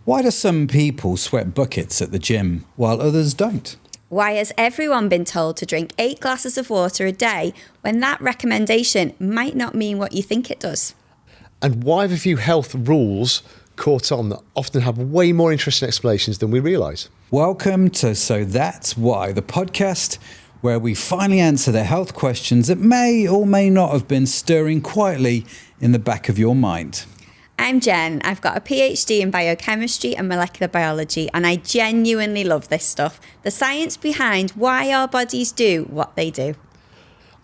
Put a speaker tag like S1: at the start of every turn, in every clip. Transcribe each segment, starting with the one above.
S1: Why do some people sweat buckets at the gym while others don't?
S2: Why has everyone been told to drink 8 glasses of water a day when that recommendation might not mean what you think it does?
S3: And why have a few health rules caught on that often have way more interesting explanations than we realise?
S1: Welcome to So That's Why, the podcast where we finally answer the health questions that may or may not have been stirring quietly in the back of your mind.
S2: I'm Jen. I've got a PhD in biochemistry and molecular biology, and I genuinely love this stuff. The science behind why our bodies do what they do.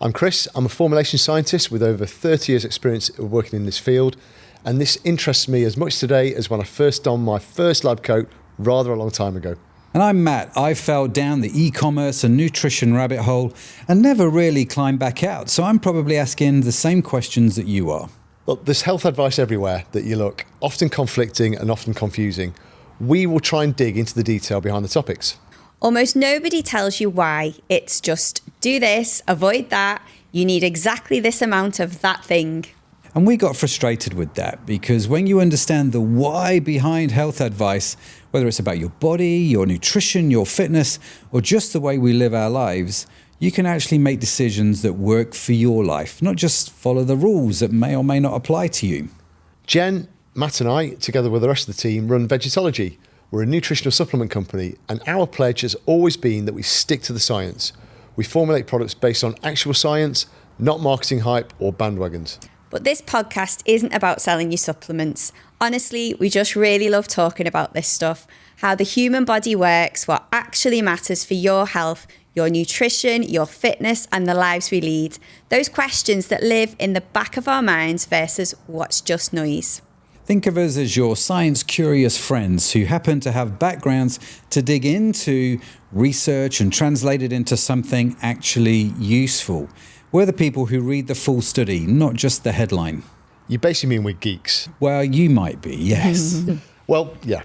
S3: I'm Chris. I'm a formulation scientist with over 30 years experience of working in this field, and this interests me as much today as when I first donned my first lab coat rather a long time ago.
S1: And I'm Matt. I fell down the e-commerce and nutrition rabbit hole and never really climbed back out, so I'm probably asking the same questions that you are.
S3: Look, there's health advice everywhere that you look, often conflicting and often confusing. We will try and dig into the detail behind the topics.
S2: Almost nobody tells you why. It's just do this, avoid that. You need exactly this amount of that thing.
S1: And we got frustrated with that because when you understand the why behind health advice, whether it's about your body, your nutrition, your fitness, or just the way we live our lives, you can actually make decisions that work for your life, not just follow the rules that may or may not apply to you.
S3: Jen, Matt and I, together with the rest of the team, run Vegetology. We're a nutritional supplement company, and our pledge has always been that we stick to the science. We formulate products based on actual science, not marketing hype or bandwagons.
S2: But this podcast isn't about selling you supplements. Honestly, we just really love talking about this stuff, how the human body works, what actually matters for your health, your nutrition, your fitness, and the lives we lead. Those questions that live in the back of our minds versus what's just noise.
S1: Think of us as your science-curious friends who happen to have backgrounds to dig into research and translate it into something actually useful. We're the people who read the full study, not just the headline.
S3: You basically mean we're geeks.
S1: Well, you might be, yes.
S3: Well, yeah.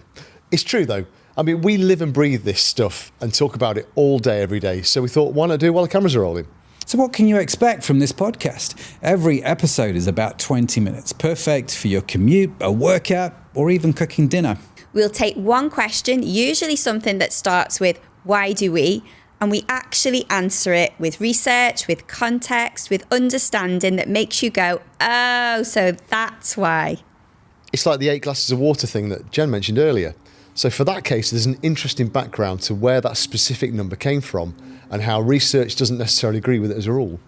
S3: It's true, though. I mean, we live and breathe this stuff and talk about it all day, every day. So we thought, why not do it while the cameras are rolling?
S1: So what can you expect from this podcast? Every episode is about 20 minutes, perfect for your commute, a workout, or even cooking dinner.
S2: We'll take one question, usually something that starts with, why do we? And we actually answer it with research, with context, with understanding that makes you go, oh, so that's why.
S3: It's like the 8 glasses of water thing that Jen mentioned earlier. So for that case, there's an interesting background to where that specific number came from and how research doesn't necessarily agree with it as a rule.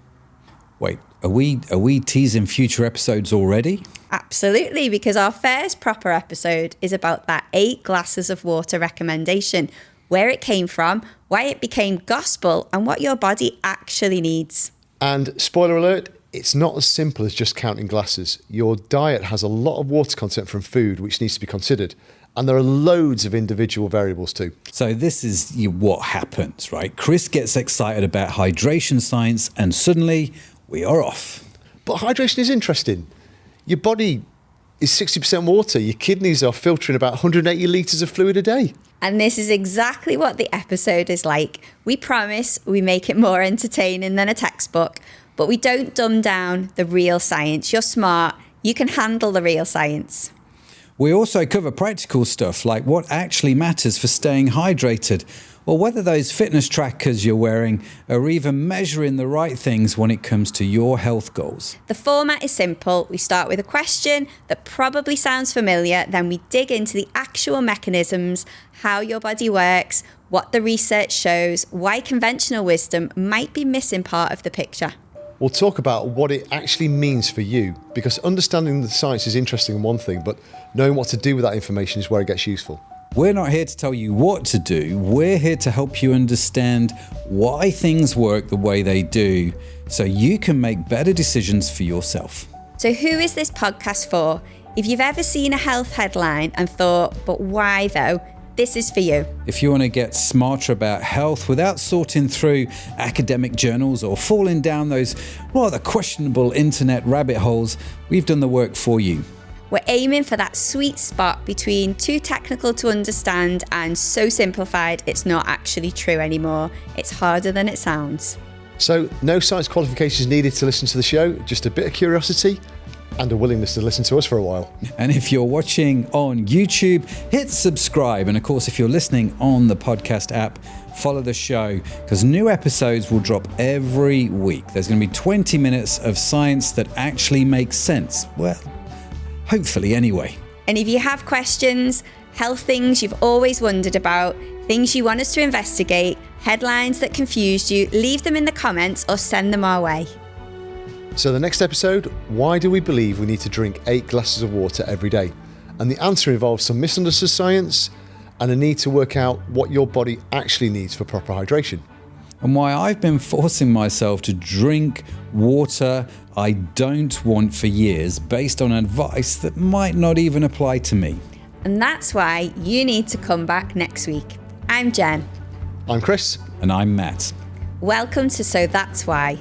S1: Wait, are we teasing future episodes already?
S2: Absolutely, because our first proper episode is about that 8 glasses of water recommendation, where it came from, why it became gospel, and what your body actually needs.
S3: And spoiler alert, it's not as simple as just counting glasses. Your diet has a lot of water content from food which needs to be considered. And there are loads of individual variables too.
S1: So this is what happens, right? Chris gets excited about hydration science and suddenly we are off.
S3: But hydration is interesting. Your body is 60% water. Your kidneys are filtering about 180 litres of fluid a day.
S2: And this is exactly what the episode is like. We promise we make it more entertaining than a textbook, but we don't dumb down the real science. You're smart. You can handle the real science.
S1: We also cover practical stuff like what actually matters for staying hydrated, or whether those fitness trackers you're wearing are even measuring the right things when it comes to your health goals.
S2: The format is simple. We start with a question that probably sounds familiar, then we dig into the actual mechanisms, how your body works, what the research shows, why conventional wisdom might be missing part of the picture.
S3: We'll talk about what it actually means for you, because understanding the science is interesting in one thing, but knowing what to do with that information is where it gets useful.
S1: We're not here to tell you what to do. We're here to help you understand why things work the way they do, so you can make better decisions for yourself.
S2: So who is this podcast for? If you've ever seen a health headline and thought, but why though? This is for you.
S1: If you want to get smarter about health without sorting through academic journals or falling down those rather questionable internet rabbit holes, we've done the work for you.
S2: We're aiming for that sweet spot between too technical to understand and so simplified it's not actually true anymore. It's harder than it sounds.
S3: So no science qualifications needed to listen to the show, just a bit of curiosity and a willingness to listen to us for a while.
S1: And if you're watching on YouTube, hit subscribe. And of course, if you're listening on the podcast app, follow the show because new episodes will drop every week. There's going to be 20 minutes of science that actually makes sense. Well, hopefully anyway.
S2: And if you have questions, health things you've always wondered about, things you want us to investigate, headlines that confused you, leave them in the comments or send them our way.
S3: So the next episode, why do we believe we need to drink 8 glasses of water every day? And the answer involves some misunderstood science and a need to work out what your body actually needs for proper hydration.
S1: And why I've been forcing myself to drink water I don't want for years based on advice that might not even apply to me.
S2: And that's why you need to come back next week. I'm Jen.
S3: I'm Chris.
S1: And I'm Matt.
S2: Welcome to So That's Why.